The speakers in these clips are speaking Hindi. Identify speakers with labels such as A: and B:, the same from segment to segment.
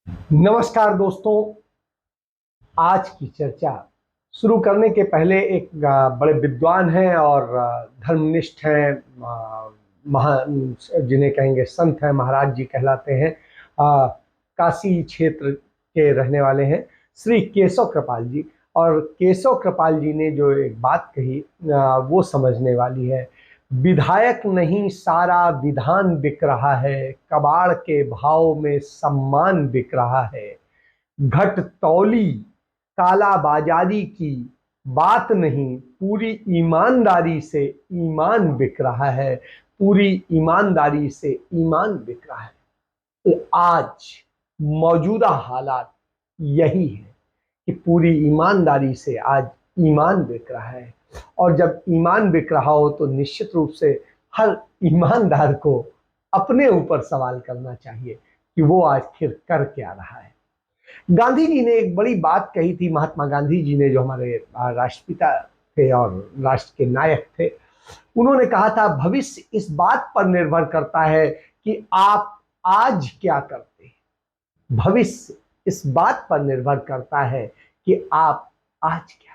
A: नमस्कार दोस्तों। आज की चर्चा शुरू करने के पहले एक बड़े विद्वान हैं और धर्मनिष्ठ हैं, महा जिन्हें कहेंगे संत हैं, महाराज जी कहलाते हैं। काशी क्षेत्र के रहने वाले हैं श्री केशव कृपाल जी। और केशव कृपाल जी ने जो एक बात कही वो समझने वाली है। विधायक नहीं सारा विधान बिक रहा है, कबाड़ के भाव में सम्मान बिक रहा है। घट तौली काला बाजारी की बात नहीं, पूरी ईमानदारी से ईमान बिक रहा है, पूरी ईमानदारी से ईमान बिक रहा है। तो आज मौजूदा हालात यही है कि पूरी ईमानदारी से आज ईमान बिक रहा है। और जब ईमान बिक रहा हो तो निश्चित रूप से हर ईमानदार को अपने ऊपर सवाल करना चाहिए कि वो आखिर कर क्या रहा है। गांधी जी ने एक बड़ी बात कही थी, महात्मा गांधी जी ने, जो हमारे राष्ट्रपिता थे और राष्ट्र के नायक थे। उन्होंने कहा था, भविष्य इस बात पर निर्भर करता है कि आप आज क्या करते हैं। भविष्य इस बात पर निर्भर करता है कि आप आज क्या करते हैं।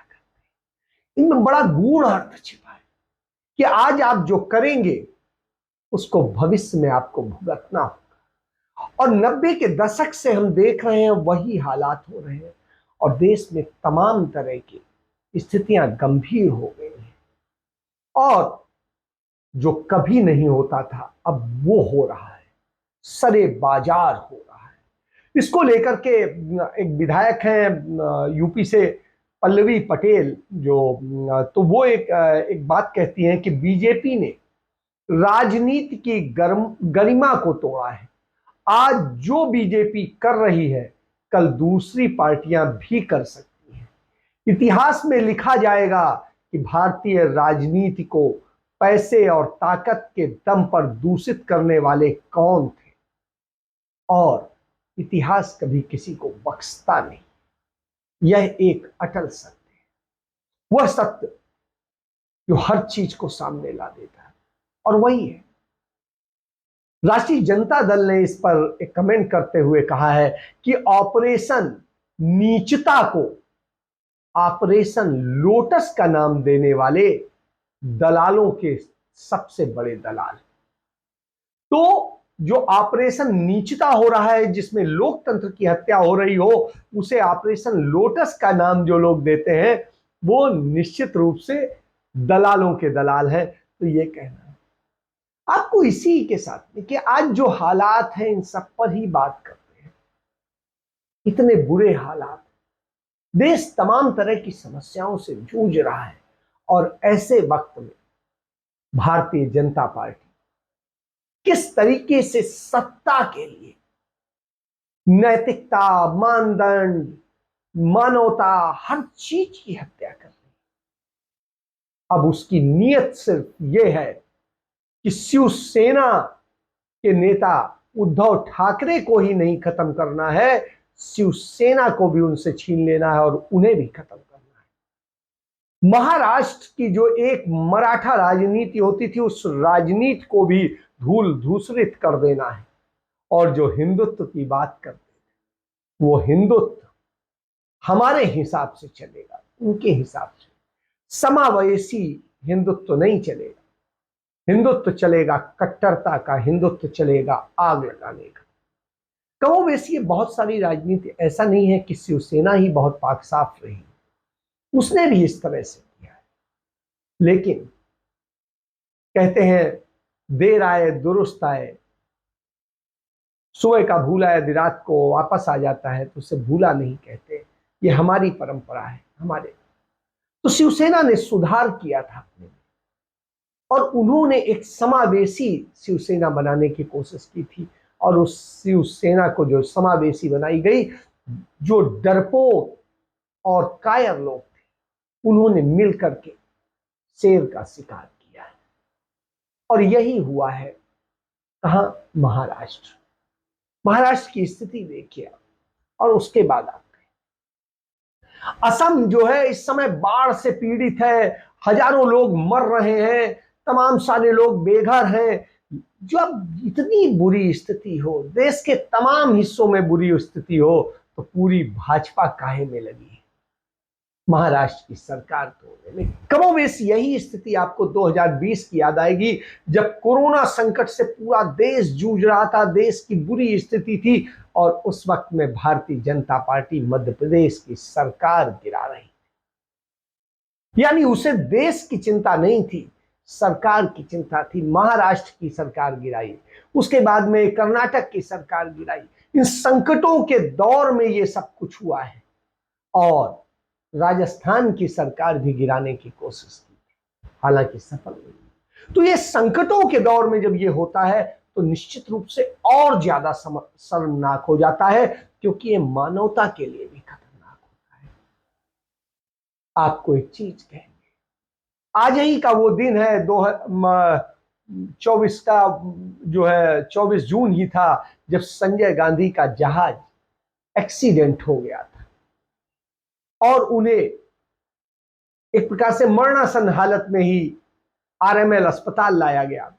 A: इनमें बड़ा गूढ़ अर्थ छिपा है कि आज आप जो करेंगे उसको भविष्य में आपको भुगतना हो। और 90 के दशक से हम देख रहे हैं वही हालात हो रहे हैं और देश में तमाम तरह की स्थितियां गंभीर हो गई हैं। और जो कभी नहीं होता था अब वो हो रहा है, सरे बाजार हो रहा है। इसको लेकर के एक विधायक हैं यूपी से, पल्लवी पटेल, जो तो वो एक बात कहती हैं कि बीजेपी ने राजनीति की गरिमा को तोड़ा है। आज जो बीजेपी कर रही है कल दूसरी पार्टियां भी कर सकती हैं। इतिहास में लिखा जाएगा कि भारतीय राजनीति को पैसे और ताकत के दम पर दूषित करने वाले कौन थे, और इतिहास कभी किसी को बख्शता नहीं। यह एक अटल सत्य है, वह सत्य जो हर चीज को सामने ला देता है, और वही है। राष्ट्रीय जनता दल ने इस पर एक कमेंट करते हुए कहा है कि ऑपरेशन नीचता को ऑपरेशन लोटस का नाम देने वाले दलालों के सबसे बड़े दलाल। तो जो ऑपरेशन नीचता हो रहा है, जिसमें लोकतंत्र की हत्या हो रही हो, उसे ऑपरेशन लोटस का नाम जो लोग देते हैं वो निश्चित रूप से दलालों के दलाल हैं। तो ये कहना है आपको इसी के साथ में कि आज जो हालात हैं इन सब पर ही बात करते हैं। इतने बुरे हालात, देश तमाम तरह की समस्याओं से जूझ रहा है, और ऐसे वक्त में भारतीय जनता पार्टी किस तरीके से सत्ता के लिए नैतिकता, मानदंड, मानवता, हर चीज की हत्या कर रही है। अब उसकी नीयत सिर्फ यह है कि शिवसेना के नेता उद्धव ठाकरे को ही नहीं खत्म करना है, शिवसेना को भी उनसे छीन लेना है और उन्हें भी खत्म करना है। महाराष्ट्र की जो एक मराठा राजनीति होती थी, उस राजनीति को भी धूल धूसरित कर देना है। और जो हिंदुत्व की बात करते थे, वो हिंदुत्व हमारे हिसाब से चलेगा, उनके हिसाब से समावेशी हिंदुत्व नहीं चलेगा। हिंदुत्व चलेगा कट्टरता का, हिंदुत्व चलेगा आग लगाने का। कहो वैसी बहुत सारी राजनीति, ऐसा नहीं है कि शिवसेना ही बहुत पाक साफ रही, उसने भी इस तरह से किया है। लेकिन कहते हैं देर आए दुरुस्त आए, सुबह का भूला यदि रात को वापस आ जाता है तो उसे भूला नहीं कहते। ये हमारी परंपरा है हमारे। तो शिवसेना ने सुधार किया था अपने में, और उन्होंने एक समावेशी शिवसेना बनाने की कोशिश की थी। और उस शिवसेना को जो समावेशी बनाई गई, जो डरपोक और कायर लोग थे उन्होंने मिलकर के शेर का शिकार किया है। और यही हुआ है कहां? महाराष्ट्र। महाराष्ट्र की स्थिति देखिए, और उसके बाद आप असम जो है इस समय बाढ़ से पीड़ित है, हजारों लोग मर रहे हैं, तमाम सारे लोग बेघर हैं। जब इतनी बुरी स्थिति हो, देश के तमाम हिस्सों में बुरी स्थिति हो, तो पूरी भाजपा काहे में लगी है महाराष्ट्र की सरकार तोड़ने में। कमोबेश यही स्थिति आपको 2020 की याद आएगी, जब कोरोना संकट से पूरा देश जूझ रहा था, देश की बुरी स्थिति थी, और उस वक्त में भारतीय जनता पार्टी मध्य प्रदेश की सरकार गिरा रही थी। यानी उसे देश की चिंता नहीं थी, सरकार की चिंता थी। महाराष्ट्र की सरकार गिराई, उसके बाद में कर्नाटक की सरकार गिराई। इन संकटों के दौर में ये सब कुछ हुआ है, और राजस्थान की सरकार भी गिराने की कोशिश की, हालांकि सफल नहीं। तो ये संकटों के दौर में जब ये होता है तो निश्चित रूप से और ज्यादा शर्मनाक हो जाता है, क्योंकि ये मानवता के लिए भी खतरनाक होता है। आपको एक चीज कहेंगे, आज ही का वो दिन है 2024 का, जो है 24 जून ही था, जब संजय गांधी का जहाज एक्सीडेंट हो गया था और उन्हें एक प्रकार से मरणासन हालत में ही आरएमएल अस्पताल लाया गया।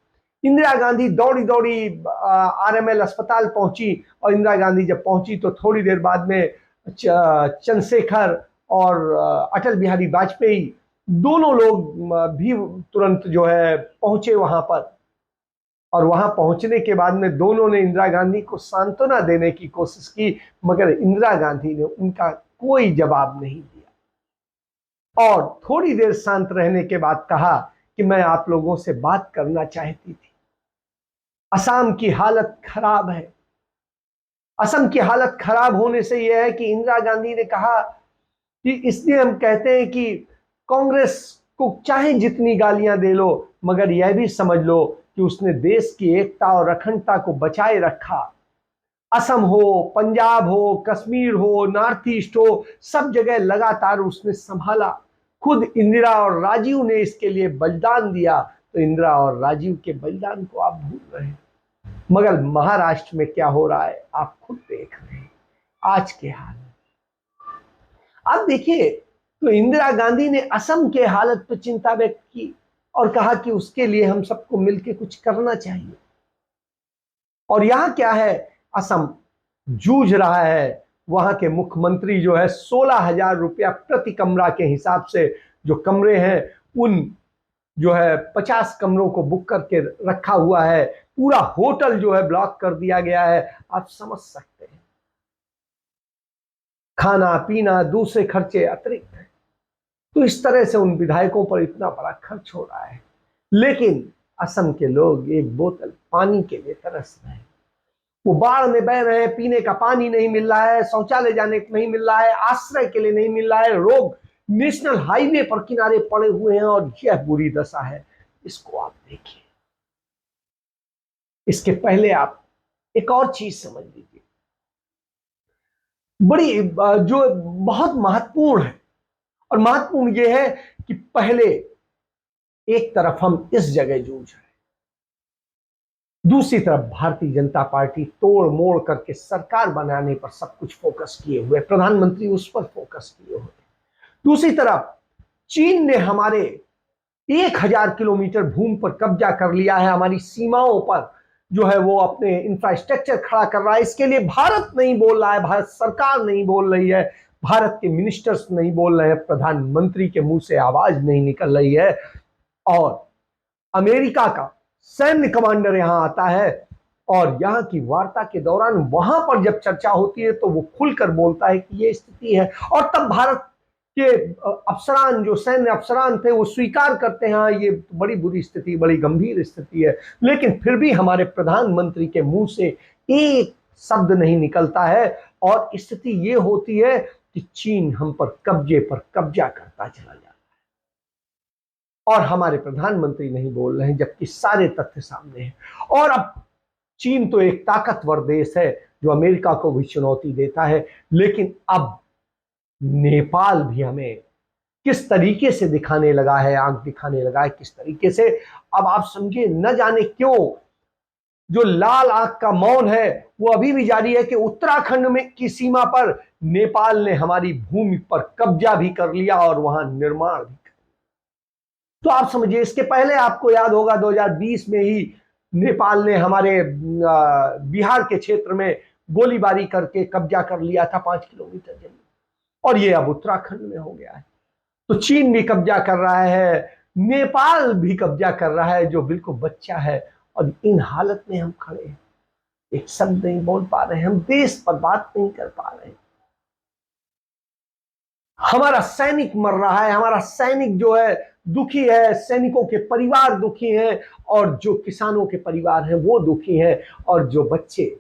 A: इंदिरा गांधी दौड़ी दौड़ी आरएमएल अस्पताल पहुंची, और इंदिरा गांधी जब पहुंची तो थोड़ी देर बाद में चंद्रशेखर और अटल बिहारी वाजपेयी दोनों लोग भी तुरंत जो है पहुंचे वहां पर। और वहां पहुंचने के बाद में दोनों ने इंदिरा गांधी को सांत्वना देने की कोशिश की, मगर इंदिरा गांधी ने उनका कोई जवाब नहीं दिया, और थोड़ी देर शांत रहने के बाद कहा कि मैं आप लोगों से बात करना चाहती थी। असम की हालत खराब है। असम की हालत खराब होने से यह है कि इंदिरा गांधी ने कहा कि इसलिए हम कहते हैं कि कांग्रेस को चाहे जितनी गालियां दे लो, मगर यह भी समझ लो कि उसने देश की एकता और अखंडता को बचाए रखा। असम हो, पंजाब हो, कश्मीर हो, नॉर्थ ईस्ट हो, सब जगह लगातार उसने संभाला। खुद इंदिरा और राजीव ने इसके लिए बलिदान दिया, तो इंदिरा और राजीव के बलिदान को आप भूल रहे हैं। मगर महाराष्ट्र में क्या हो रहा है आप खुद देख रहे हैं आज के हाल। अब देखिए, तो इंदिरा गांधी ने असम के हालत पर चिंता व्यक्त की और कहा कि उसके लिए हम सबको मिलकर कुछ करना चाहिए। और यहां क्या है, असम जूझ रहा है। वहां के मुख्यमंत्री जो है 16,000 रुपया प्रति कमरा के हिसाब से जो कमरे हैं, उन जो है 50 कमरों को बुक करके रखा हुआ है। पूरा होटल जो है ब्लॉक कर दिया गया है। आप समझ सकते हैं, खाना पीना दूसरे खर्चे अतिरिक्त हैं। तो इस तरह से उन विधायकों पर इतना बड़ा खर्च हो रहा है, लेकिन असम के लोग एक बोतल पानी के लिए तरस रहे हैं। वो बाढ़ में बह रहे हैं, पीने का पानी नहीं मिल रहा है, शौचालय जाने को नहीं मिल रहा है, आश्रय के लिए नहीं मिल रहा है, लोग नेशनल हाईवे पर किनारे पड़े हुए हैं, और यह बुरी दशा है। इसको आप देखिए। इसके पहले आप एक और चीज समझ लीजिए, बड़ी जो बहुत महत्वपूर्ण है, और महत्वपूर्ण यह है कि पहले एक तरफ हम इस जगह जूझ रहे हैं, दूसरी तरफ भारतीय जनता पार्टी तोड़ मोड़ करके सरकार बनाने पर सब कुछ फोकस किए हुए, प्रधानमंत्री उस पर फोकस किए हुए। दूसरी तरफ चीन ने हमारे 1,000 किलोमीटर भूमि पर कब्जा कर लिया है, हमारी सीमाओं पर जो है वो अपने इंफ्रास्ट्रक्चर खड़ा कर रहा है। इसके लिए भारत नहीं बोल रहा है, भारत सरकार नहीं बोल रही है, भारत के मिनिस्टर्स नहीं बोल रहे हैं, प्रधानमंत्री के मुंह से आवाज नहीं निकल रही है। और अमेरिका का सैन्य कमांडर यहां आता है, और यहां की वार्ता के दौरान वहां पर जब चर्चा होती है तो वो खुलकर बोलता है कि ये स्थिति है। और तब भारत के अफसरान, जो सैन्य अफसरान थे, वो स्वीकार करते हैं हाँ ये बड़ी बुरी स्थिति, बड़ी गंभीर स्थिति है। लेकिन फिर भी हमारे प्रधानमंत्री के मुंह से एक शब्द नहीं निकलता है, और स्थिति ये होती है कि चीन हम पर कब्जा करता चला जाता है, और हमारे प्रधानमंत्री नहीं बोल रहे हैं, जबकि सारे तथ्य सामने हैं। और अब चीन तो एक ताकतवर देश है जो अमेरिका को भी चुनौती देता है, लेकिन अब नेपाल भी हमें किस तरीके से दिखाने लगा है, आंख दिखाने लगा है किस तरीके से। अब आप समझिए, न जाने क्यों जो लाल आंख का मौन है वो अभी भी जारी है कि उत्तराखंड में की सीमा पर नेपाल ने हमारी भूमि पर कब्जा भी कर लिया और वहां निर्माण भी। तो आप समझिए, इसके पहले आपको याद होगा 2020 में ही नेपाल ने हमारे बिहार के क्षेत्र में गोलीबारी करके कब्जा कर लिया था 5 किलोमीटर जमीन, और ये अब उत्तराखंड में हो गया है। तो चीन भी कब्जा कर रहा है, नेपाल भी कब्जा कर रहा है, जो बिल्कुल बच्चा है। और इन हालत में हम खड़े हैं, एक शब्द नहीं बोल पा रहे हैं, हम देश पर बात नहीं कर पा रहे हैं। हमारा सैनिक मर रहा है, हमारा सैनिक जो है दुखी है, सैनिकों के परिवार दुखी हैं, और जो किसानों के परिवार हैं वो दुखी हैं, और जो बच्चे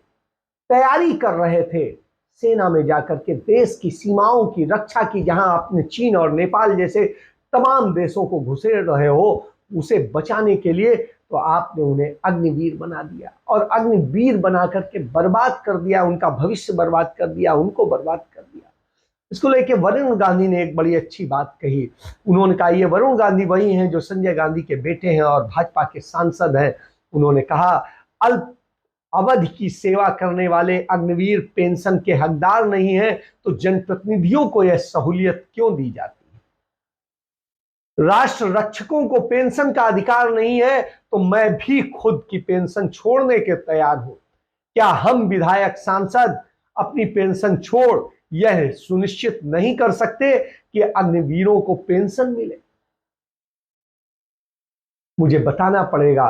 A: तैयारी कर रहे थे सेना में जाकर के देश की सीमाओं की रक्षा की, जहां आपने चीन और नेपाल जैसे तमाम देशों को घुसेड़ रहे हो उसे बचाने के लिए, तो आपने उन्हें अग्निवीर बना दिया, और अग्निवीर बना करके बर्बाद कर दिया, उनका भविष्य बर्बाद कर दिया, उनको बर्बाद कर दिया। इसको लेके वरुण गांधी ने एक बड़ी अच्छी बात कही। उन्होंने कहा, ये वरुण गांधी वही हैं जो संजय गांधी के बेटे हैं और भाजपा के सांसद हैं। उन्होंने कहा, अल्प अवधि की सेवा करने वाले अग्निवीर पेंशन के हकदार नहीं हैं, तो जनप्रतिनिधियों को यह सहूलियत क्यों दी जाती है? राष्ट्र रक्षकों को पेंशन का अधिकार नहीं है, तो मैं भी खुद की पेंशन छोड़ने के तैयार हूं। क्या हम विधायक सांसद अपनी पेंशन छोड़ यह सुनिश्चित नहीं कर सकते कि अग्निवीरों को पेंशन मिले? मुझे बताना पड़ेगा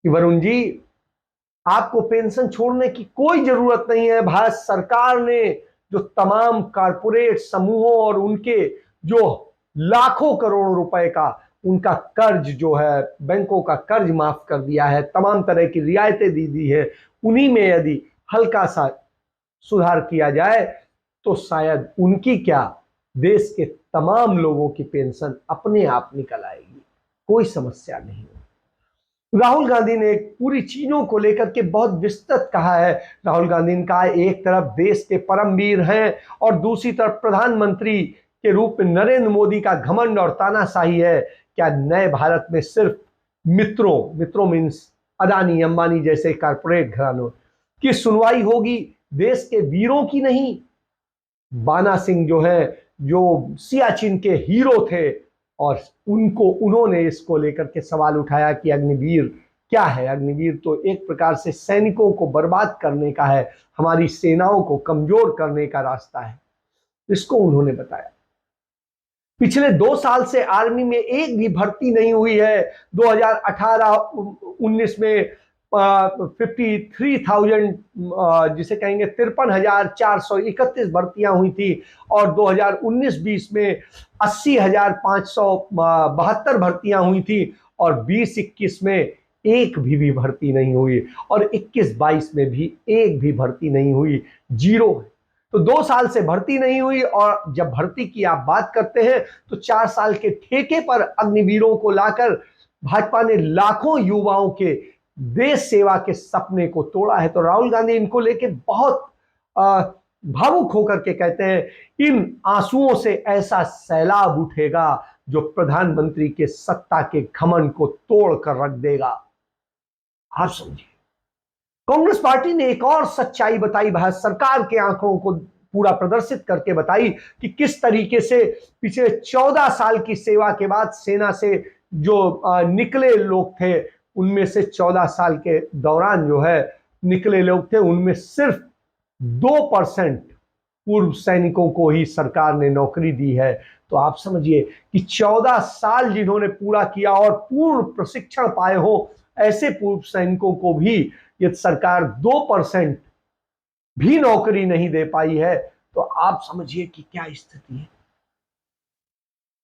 A: कि वरुण जी, आपको पेंशन छोड़ने की कोई जरूरत नहीं है। भारत सरकार ने जो तमाम कारपोरेट समूहों और उनके जो लाखों करोड़ रुपए का उनका कर्ज जो है, बैंकों का कर्ज माफ कर दिया है, तमाम तरह की रियायतें दी है, उन्हीं में यदि हल्का सा सुधार किया जाए तो शायद उनकी क्या, देश के तमाम लोगों की पेंशन अपने आप निकल आएगी, कोई समस्या नहीं। राहुल गांधी ने पूरी चीजों को लेकर के बहुत विस्तृत कहा है। राहुल गांधी ने कहा, एक तरफ देश के परमवीर हैं और दूसरी तरफ प्रधानमंत्री के रूप में नरेंद्र मोदी का घमंड और तानाशाही है। क्या नए भारत में सिर्फ मित्रों मीन्स अदानी अंबानी जैसे कारपोरेट घरानों की सुनवाई होगी, देश के वीरों की नहीं? बाना सिंह जो है, जो सियाचिन के हीरो थे, और उन्होंने इसको लेकर के सवाल उठाया कि अग्निवीर क्या है? अग्निवीर तो एक प्रकार से सैनिकों को बर्बाद करने का है, हमारी सेनाओं को कमजोर करने का रास्ता है। इसको उन्होंने बताया। पिछले 2 साल से आर्मी में एक भी भर्ती नहीं हुई है। 2018-19 में 53,000 जिसे कहेंगे 53,431 भर्तियां हुई थी, और 2019-20 में 80,572 भर्तियां हुई थी, और 20-21 में एक भी भर्ती नहीं हुई, और 21-22 में भी एक भी भर्ती नहीं हुई, जीरो है। तो 2 साल से भर्ती नहीं हुई, और जब भर्ती की आप बात करते हैं तो 4 साल के ठेके पर अग्निवीरों को लाकर भाजपा ने लाखों युवाओं के देश सेवा के सपने को तोड़ा है। तो राहुल गांधी इनको लेके बहुत भावुक होकर के कहते हैं, इन आंसुओं से ऐसा सैलाब उठेगा जो प्रधानमंत्री के सत्ता के घमंड को तोड़ कर रख देगा। आप समझिए, कांग्रेस पार्टी ने एक और सच्चाई बताई, भारत सरकार के आंकड़ों को पूरा प्रदर्शित करके बताई कि किस तरीके से पिछले 14 साल की सेवा के बाद सेना से जो निकले लोग थे, उनमें से 14 साल के दौरान जो है निकले लोग थे, उनमें सिर्फ 2% पूर्व सैनिकों को ही सरकार ने नौकरी दी है। तो आप समझिए कि 14 साल जिन्होंने पूरा किया और पूर्ण प्रशिक्षण पाए हो, ऐसे पूर्व सैनिकों को भी यदि सरकार 2% भी नौकरी नहीं दे पाई है, तो आप समझिए कि क्या स्थिति है।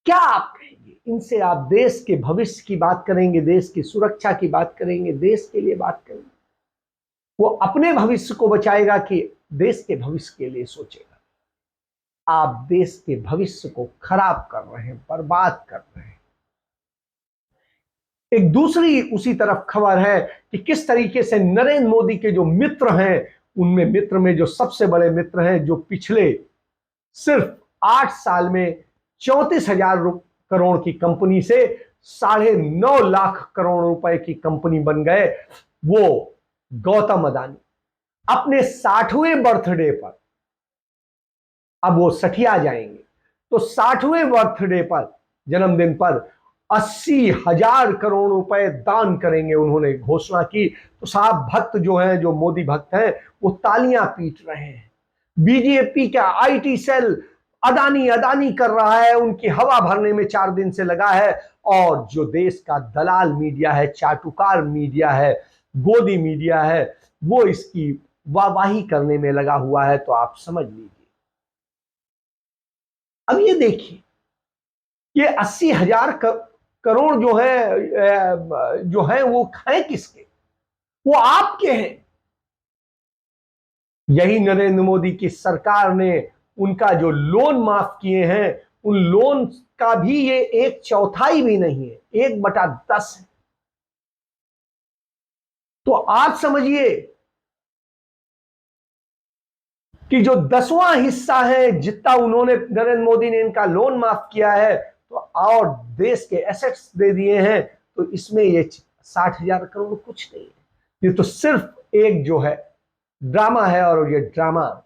A: क्या आप कहेंगे? इनसे आप देश के भविष्य की बात करेंगे, देश की सुरक्षा की बात करेंगे, देश के लिए बात करेंगे? वो अपने भविष्य को बचाएगा कि देश के भविष्य के लिए सोचेगा? आप देश के भविष्य को खराब कर रहे हैं, बर्बाद कर रहे हैं। एक दूसरी उसी तरफ खबर है कि किस तरीके से नरेंद्र मोदी के जो मित्र हैं, उनमें मित्र में जो सबसे बड़े मित्र हैं, जो पिछले सिर्फ 8 साल में 34,000 करोड़ की कंपनी से 9.5 लाख करोड़ रुपए की कंपनी बन गए, वो गौतम अदानी अपने 60वें बर्थडे पर, अब वो 60 जाएंगे, तो 60वें बर्थडे पर, जन्मदिन पर 80,000 करोड़ रुपए दान करेंगे, उन्होंने घोषणा की। तो साहब भक्त जो हैं, जो मोदी भक्त हैं, वो तालियां पीट रहे हैं। बीजेपी का आईटी सेल अदानी अदानी कर रहा है, उनकी हवा भरने में 4 दिन से लगा है। और जो देश का दलाल मीडिया है, चाटुकार मीडिया है, गोदी मीडिया है, वो इसकी वाहवाही करने में लगा हुआ है। तो आप समझ लीजिए। अब ये देखिए, ये 80,000 करोड़ जो है वो हैं किसके? वो आपके हैं। यही नरेंद्र मोदी की सरकार ने उनका जो लोन माफ किए हैं, उन लोन का भी ये 1/4 भी नहीं है, 1/10 है। तो आप समझिए कि जो 10वां हिस्सा है, जितना उन्होंने, नरेंद्र मोदी ने इनका लोन माफ किया है तो और देश के एसेट्स दे दिए हैं, तो इसमें ये 60,000 करोड़ कुछ नहीं है। ये तो सिर्फ एक जो है ड्रामा है। और ये ड्रामा,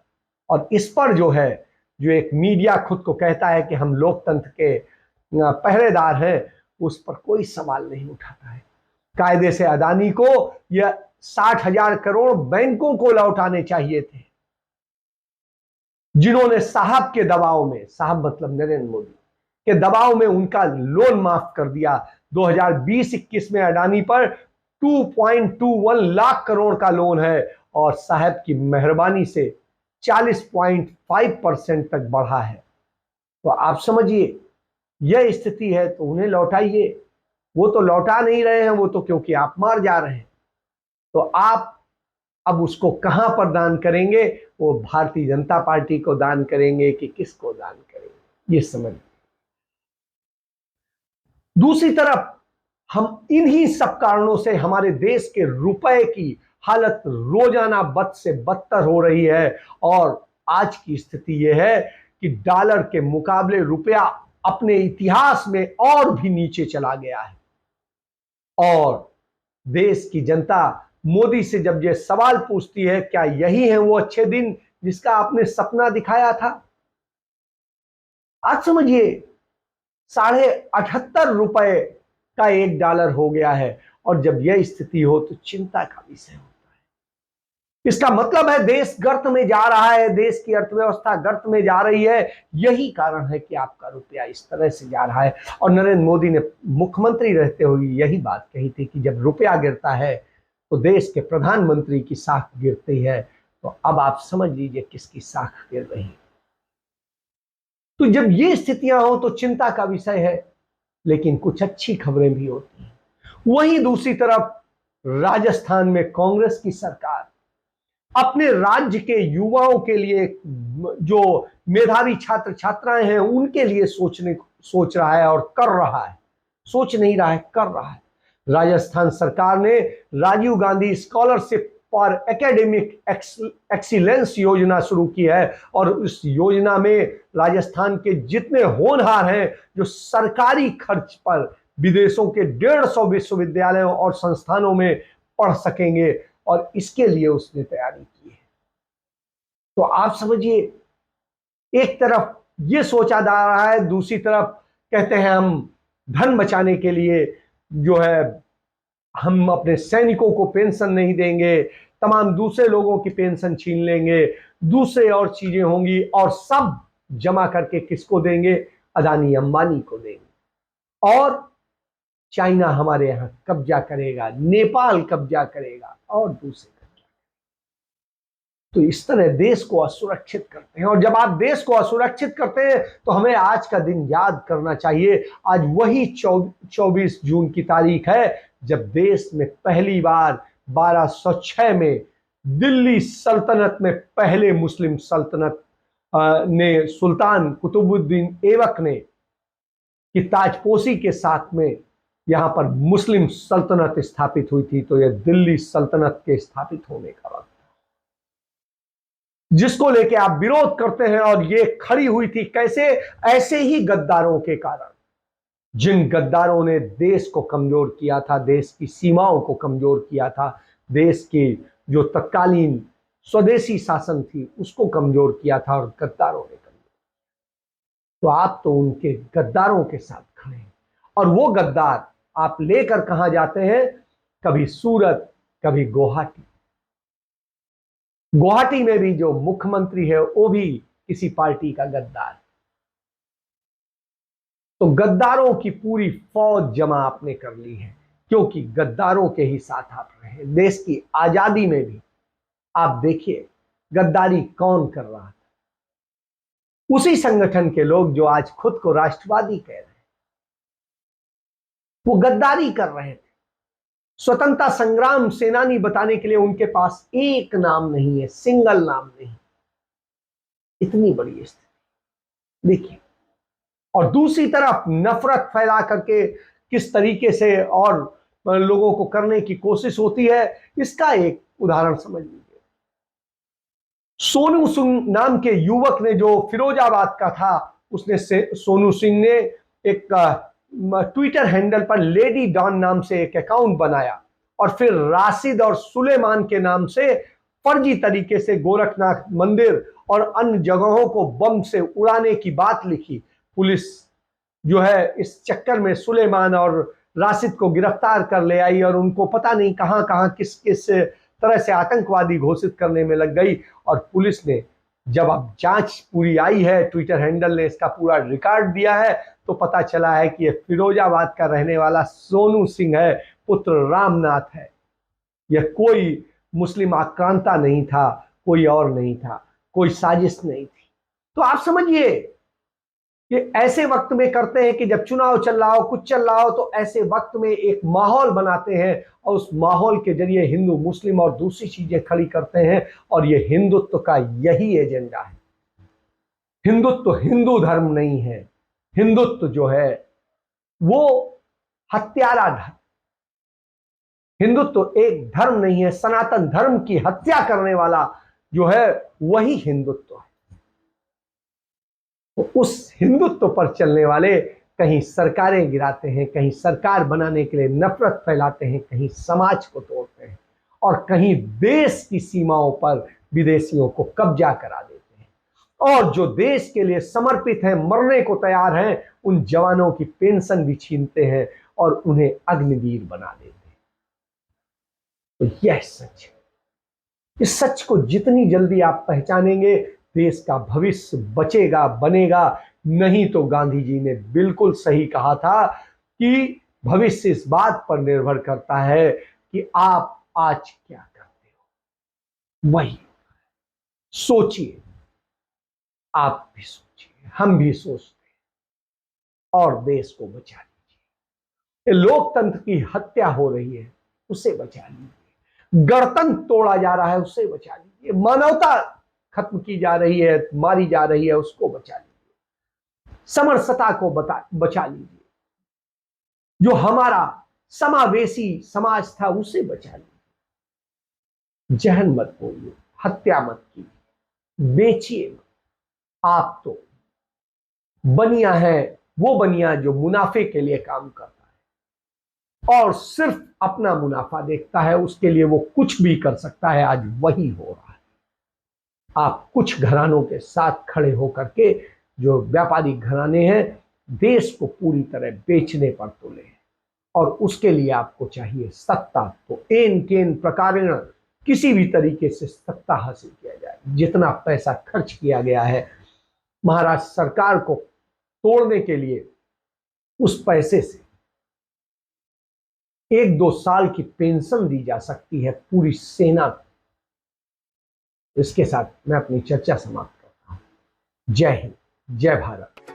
A: और इस पर जो है, जो एक मीडिया खुद को कहता है कि हम लोकतंत्र के पहरेदार हैं, उस पर कोई सवाल नहीं उठाता है। कायदे से अदानी को यह 60,000 करोड़ बैंकों को लौटाने चाहिए थे, जिन्होंने साहब के दबाव में, साहब मतलब नरेंद्र मोदी के दबाव में, उनका लोन माफ कर दिया। 2020-21 में अडानी पर 2.21 लाख करोड़ का लोन है, और साहब की मेहरबानी से 40.5% तक बढ़ा है। तो आप समझिए, यह स्थिति है, तो उन्हें लौटाइए। वो तो लौटा नहीं रहे हैं, वो तो क्योंकि आप मार जा रहे हैं। तो आप अब उसको कहां पर दान करेंगे? वो भारतीय जनता पार्टी को दान करेंगे कि किसको दान करेंगे, ये समझ। दूसरी तरफ हम इन्हीं सब कारणों से हमारे देश के रुपए की हालत रोजाना बद से बदतर हो रही है। और आज की स्थिति यह है कि डॉलर के मुकाबले रुपया अपने इतिहास में और भी नीचे चला गया है। और देश की जनता मोदी से जब यह सवाल पूछती है, क्या यही है वो अच्छे दिन जिसका आपने सपना दिखाया था? आज समझिए, ₹78.5 का $1 हो गया है। और जब यह स्थिति हो तो चिंता का विषय होता है। इसका मतलब है देश गर्त में जा रहा है, देश की अर्थव्यवस्था गर्त में जा रही है। यही कारण है कि आपका रुपया इस तरह से जा रहा है। और नरेंद्र मोदी ने मुख्यमंत्री रहते हुए यही बात कही थी कि जब रुपया गिरता है तो देश के प्रधानमंत्री की साख गिरती है। तो अब आप समझ लीजिए किसकी साख गिर रही है। तो जब ये स्थितियां हो तो चिंता का विषय है, लेकिन कुछ अच्छी खबरें भी होती हैं। वहीं दूसरी तरफ राजस्थान में कांग्रेस की सरकार अपने राज्य के युवाओं के लिए, जो मेधावी छात्र छात्राएं हैं, उनके लिए सोच रहा है और कर रहा है। सोच नहीं रहा है, कर रहा है। राजस्थान सरकार ने Rajiv Gandhi scholarship for academic excellence योजना शुरू की है। और उस योजना में राजस्थान के जितने होनहार हैं, जो सरकारी खर्च पर विदेशों के 150 विश्वविद्यालयों और संस्थानों में पढ़ सकेंगे, और इसके लिए उसने तैयारी की है। तो आप समझिए, एक तरफ ये सोचा जा रहा है, दूसरी तरफ कहते हैं हम धन बचाने के लिए जो है हम अपने सैनिकों को पेंशन नहीं देंगे, तमाम दूसरे लोगों की पेंशन छीन लेंगे, दूसरे और चीजें होंगी, और सब जमा करके किसको देंगे? अदानी अंबानी को देंगे। और चाइना हमारे यहां कब्जा करेगा, नेपाल कब्जा करेगा, और दूसरे कब्जा। तो इस तरह देश को असुरक्षित करते हैं। और जब आप देश को असुरक्षित करते हैं तो हमें आज का दिन याद करना चाहिए। आज वही 24 जून की तारीख है जब देश में पहली बार 1206 में दिल्ली सल्तनत में पहले मुस्लिम सल्तनत ने, सुल्तान कुतुबुद्दीन ऐबक ने, कि ताजपोशी के साथ में यहां पर मुस्लिम सल्तनत स्थापित हुई थी। तो यह दिल्ली सल्तनत के स्थापित होने का वक्त, जिसको लेके आप विरोध करते हैं। और ये खड़ी हुई थी कैसे? ऐसे ही गद्दारों के कारण, जिन गद्दारों ने देश को कमजोर किया था, देश की सीमाओं को कमजोर किया था, देश की जो तत्कालीन स्वदेशी शासन थी उसको कमजोर किया था, और गद्दारों ने कमजोर। तो आप तो उनके गद्दारों के साथ खड़े हैं। और वो गद्दार आप लेकर कहां जाते हैं? कभी सूरत, कभी गुवाहाटी। गुवाहाटी में भी जो मुख्यमंत्री है वो भी किसी पार्टी का गद्दार। तो गद्दारों की पूरी फौज जमा आपने कर ली है, क्योंकि गद्दारों के ही साथ आप रहे। देश की आजादी में भी आप देखिए गद्दारी कौन कर रहा था? उसी संगठन के लोग जो आज खुद को राष्ट्रवादी कह रहे हैं, वो गद्दारी कर रहे थे। स्वतंत्रता संग्राम सेनानी बताने के लिए उनके पास एक नाम नहीं है, सिंगल नाम नहीं। इतनी बड़ी स्थिति देखिए। और दूसरी तरफ नफरत फैला करके किस तरीके से और लोगों को करने की कोशिश होती है, इसका एक उदाहरण समझ लीजिए। सोनू सिंह नाम के युवक ने, जो फिरोजाबाद का था, उसने सोनू सिंह ने एक ट्विटर हैंडल पर लेडी डॉन नाम से एक अकाउंट बनाया और फिर राशिद और सुलेमान के नाम से फर्जी तरीके से गोरखनाथ मंदिर और अन्य जगहों को बम से उड़ाने की बात लिखी। पुलिस जो है इस चक्कर में सुलेमान और राशिद को गिरफ्तार कर ले आई और उनको पता नहीं कहां कहां किस किस तरह से आतंकवादी घोषित करने में लग गई। और पुलिस ने जब अब जांच पूरी आई है, ट्विटर हैंडल ने इसका पूरा रिकॉर्ड दिया है, तो पता चला है कि यह फिरोजाबाद का रहने वाला सोनू सिंह है, पुत्र रामनाथ है। यह कोई मुस्लिम आक्रांता नहीं था, कोई और नहीं था, कोई साजिश नहीं थी। तो आप समझिए कि ऐसे वक्त में करते हैं कि जब चुनाव चल रहा हो, कुछ चल रहा हो, तो ऐसे वक्त में एक माहौल बनाते हैं और उस माहौल के जरिए हिंदू मुस्लिम और दूसरी चीजें खड़ी करते हैं। और ये हिंदुत्व का यही एजेंडा है। हिंदुत्व हिंदू धर्म नहीं है। हिंदुत्व जो है वो हत्यारा धर्म। हिंदुत्व एक धर्म नहीं है। सनातन धर्म की हत्या करने वाला जो है वही हिंदुत्व है। तो उस हिंदुत्व पर चलने वाले कहीं सरकारें गिराते हैं, कहीं सरकार बनाने के लिए नफरत फैलाते हैं, कहीं समाज को तोड़ते हैं और कहीं देश की सीमाओं पर विदेशियों को कब्जा करा देते हैं। और जो देश के लिए समर्पित हैं, मरने को तैयार हैं, उन जवानों की पेंशन भी छीनते हैं और उन्हें अग्निवीर बना देते हैं। तो यह सच है। इस सच को जितनी जल्दी आप पहचानेंगे, देश का भविष्य बचेगा, बनेगा। नहीं तो गांधी जी ने बिल्कुल सही कहा था कि भविष्य इस बात पर निर्भर करता है कि आप आज क्या करते हो। वही सोचिए, आप भी सोचिए, हम भी सोचते हैं और देश को बचा लीजिए। लोकतंत्र की हत्या हो रही है, उसे बचा लीजिए। गणतंत्र तोड़ा जा रहा है, उसे बचा लीजिए। मानवता खत्म की जा रही है, मारी जा रही है, उसको बचा लीजिए। समरसता को बचा लीजिए। जो हमारा समावेशी समाज था, उसे बचा लीजिए। जहन मत बोलिए, हत्या मत कीजिए, बेचिए मत। आप तो बनिया है, वो बनिया जो मुनाफे के लिए काम करता है और सिर्फ अपना मुनाफा देखता है, उसके लिए वो कुछ भी कर सकता है। आज वही हो रहा है। आप कुछ घरानों के साथ खड़े होकर के, जो व्यापारिक घराने हैं, देश को पूरी तरह बेचने पर तुले हैं और उसके लिए आपको चाहिए सत्ता। तो एन केन प्रकारेण किसी भी तरीके से सत्ता हासिल किया जाए। जितना पैसा खर्च किया गया है महाराष्ट्र सरकार को तोड़ने के लिए, उस पैसे से 1-2 साल की पेंशन दी जा सकती है पूरी सेना को। इसके साथ मैं अपनी चर्चा समाप्त करता हूं। जय हिंद, जय भारत।